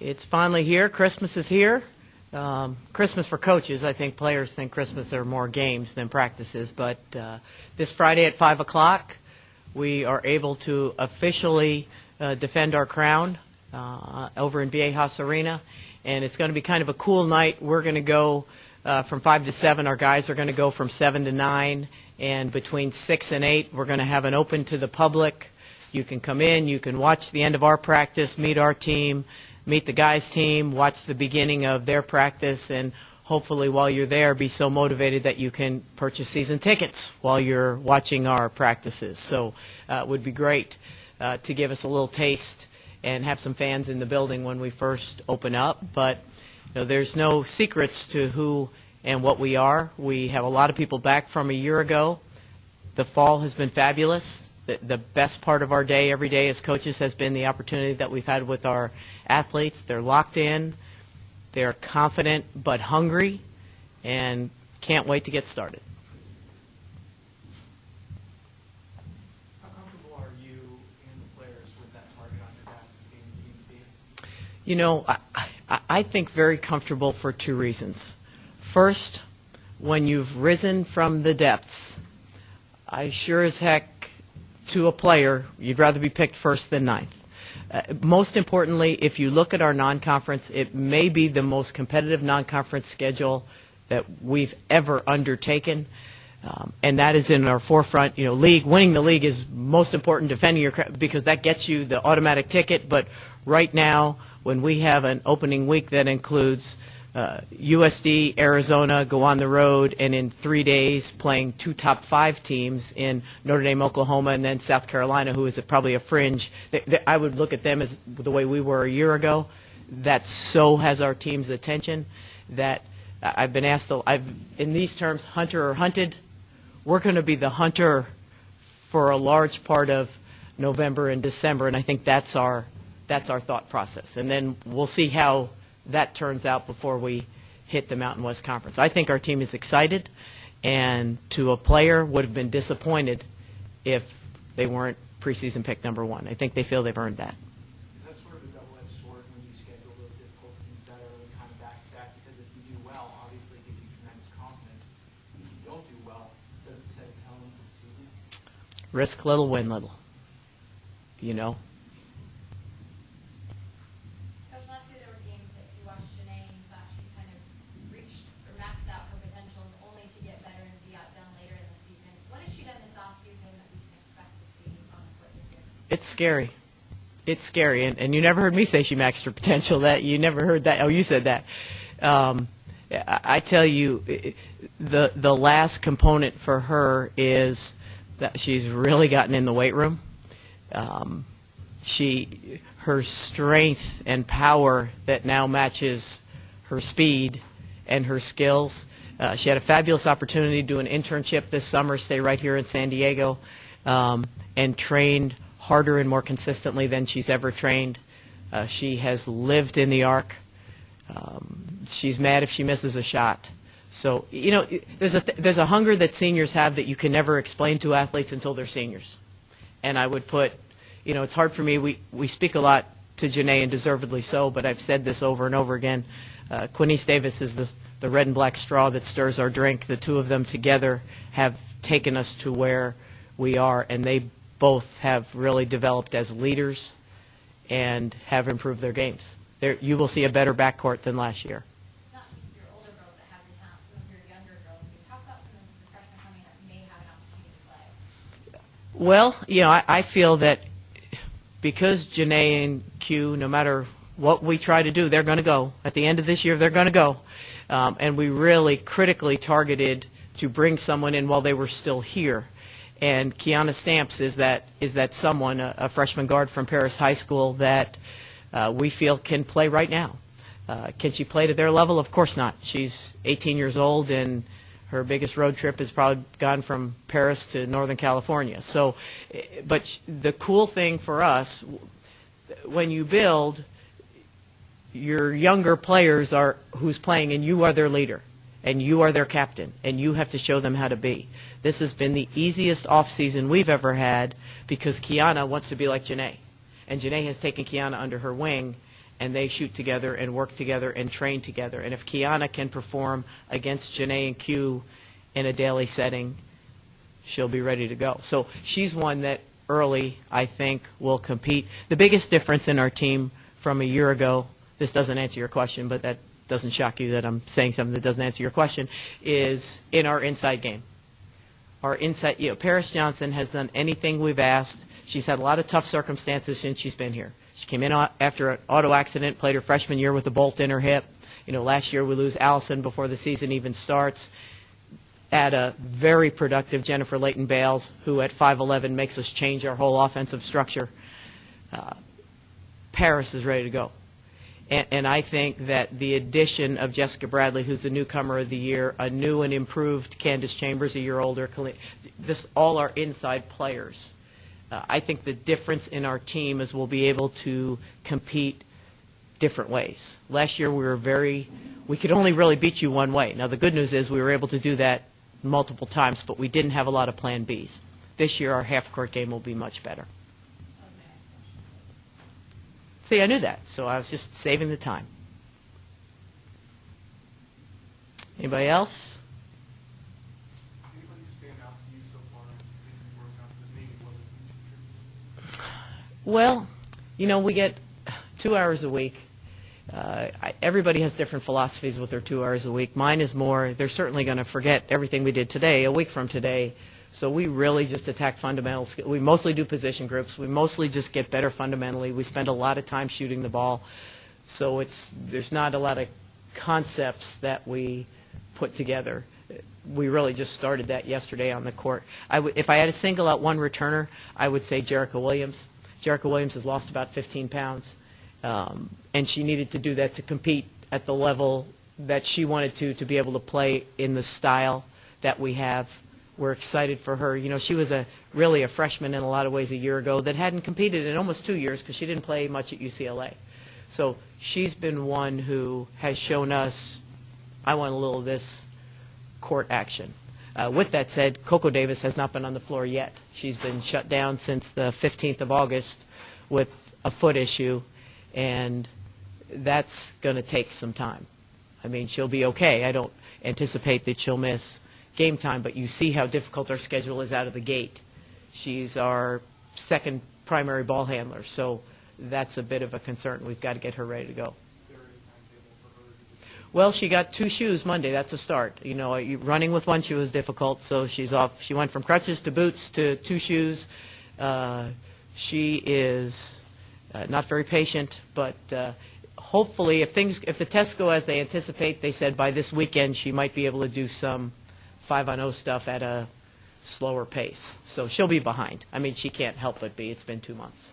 It's finally here. Christmas is here. Christmas for coaches. I think players think Christmas are more games than practices. But this Friday at 5 o'clock, we are able to officially defend our crown over in Viejas Arena. And it's going to be kind of a cool night. We're going to go from 5 to 7. Our guys are going to go from 7 to 9. And between 6 and 8, we're going to have an open to the public. You can come in. You can watch the end of our practice, meet our team, meet the guys' team, watch the beginning of their practice, and hopefully while you're there be so motivated that you can purchase season tickets while you're watching our practices. So it would be great to give us a little taste and have some fans in the building when we first open up. But there's no secrets to who and what we are. We have a lot of people back from a year ago. The fall has been fabulous. The best part of our day every day as coaches has been the opportunity that we've had with our athletes. They're locked in, they're confident but hungry, and can't wait to get started. How comfortable are you and the players with that target on your backs being team B? I think very comfortable for two reasons. First, when you've risen from the depths, I sure as heck, to a player, you'd rather be picked first than ninth. Most importantly, if you look at our non-conference, it may be the most competitive non-conference schedule that we've ever undertaken, and that is in our forefront. League winning the league is most important. Defending your because that gets you the automatic ticket. But right now, when we have an opening week that includes USD, Arizona, go on the road, and in 3 days playing two top 5 teams in Notre Dame, Oklahoma, and then South Carolina, who is probably a fringe. I would look at them as the way we were a year ago. That so has our team's attention that I've been asked, in these terms, hunter or hunted. We're going to be the hunter for a large part of November and December, and I think that's our thought process. And then we'll see how that turns out before we hit the Mountain West Conference. I think our team is excited, and to a player would have been disappointed if they weren't preseason pick number 1. I think they feel they've earned that. Is that sort of a double-edged sword when you schedule those difficult teams that are really kind of back-to-back? Because if you do well, obviously it gives you tremendous confidence. If you don't do well, does it set a tone for the season? Risk little, win little. It's scary. It's scary. And you never heard me say she maxed her potential. That you never heard that. Oh, you said that. I tell you, the last component for her is that she's really gotten in the weight room. Her strength and power that now matches her speed and her skills. She had a fabulous opportunity to do an internship this summer, stay right here in San Diego, and trained harder and more consistently than she's ever trained. She has lived in the arc. She's mad if she misses a shot. So, there's a hunger that seniors have that you can never explain to athletes until they're seniors. And I would put, it's hard for me. We speak a lot to Janae, and deservedly so, but I've said this over and over again. Quinice Davis is the red and black straw that stirs our drink. The two of them together have taken us to where we are, and they both have really developed as leaders and have improved their games. You will see a better backcourt than last year. It's not just your older girls that have the talent, some of your younger girls. Can you talk about some of the freshmen coming that may have an opportunity to play? Well, I feel that because Janae and Q, no matter what we try to do, they're going to go. At the end of this year, they're going to go. And we really critically targeted to bring someone in while they were still here. And Kiana Stamps is that someone, a freshman guard from Paris High School that we feel can play right now. Can she play to their level? Of course not. She's 18 years old, and her biggest road trip has probably gone from Paris to Northern California. So, but the cool thing for us, when you build, your younger players are who's playing, and you are their leader, and you are their captain, and you have to show them how to be. This has been the easiest offseason we've ever had because Kiana wants to be like Janae. And Janae has taken Kiana under her wing, and they shoot together and work together and train together. And if Kiana can perform against Janae and Q in a daily setting, she'll be ready to go. So she's one that early, I think, will compete. The biggest difference in our team from a year ago, this doesn't answer your question, but that doesn't shock you that I'm saying something that doesn't answer your question, is in our inside game. Our inside, Paris Johnson has done anything we've asked. She's had a lot of tough circumstances since she's been here. She came in after an auto accident, played her freshman year with a bolt in her hip. Last year we lose Allison before the season even starts. Add a very productive Jennifer Layton-Bales, who at 5'11" makes us change our whole offensive structure. Paris is ready to go. And I think that the addition of Jessica Bradley, who's the newcomer of the year, a new and improved Candace Chambers, a year older, all our inside players. I think the difference in our team is we'll be able to compete different ways. Last year we could only really beat you one way. Now the good news is we were able to do that multiple times, but we didn't have a lot of plan Bs. This year our half-court game will be much better. See, I knew that, so I was just saving the time. Anybody else? Anybody stand out to you so far in your workouts that maybe wasn't a huge contributor? Well, we get 2 hours a week. Everybody has different philosophies with their 2 hours a week. Mine is more, they're certainly going to forget everything we did today, a week from today. So we really just attack fundamentals. We mostly do position groups. We mostly just get better fundamentally. We spend a lot of time shooting the ball. So there's not a lot of concepts that we put together. We really just started that yesterday on the court. If I had to single out one returner, I would say Jerica Williams. Jerica Williams has lost about 15 pounds, and she needed to do that to compete at the level that she wanted to be able to play in the style that we have. We're excited for her. She was really a freshman in a lot of ways a year ago that hadn't competed in almost 2 years because she didn't play much at UCLA. So she's been one who has shown us, I want a little of this court action. With that said, Coco Davis has not been on the floor yet. She's been shut down since the 15th of August with a foot issue, and that's going to take some time. I mean, she'll be okay. I don't anticipate that she'll miss game time, but you see how difficult our schedule is out of the gate. She's our second primary ball handler, so that's a bit of a concern. We've got to get her ready to go. Well, she got 2 shoes Monday. That's a start. Running with one shoe is difficult, so she's off. She went from crutches to boots to 2 shoes. She is not very patient, but hopefully, if the tests go as they anticipate, they said by this weekend she might be able to do some 5-on-0 stuff at a slower pace. So she'll be behind. I mean, she can't help but be. It's been 2 months.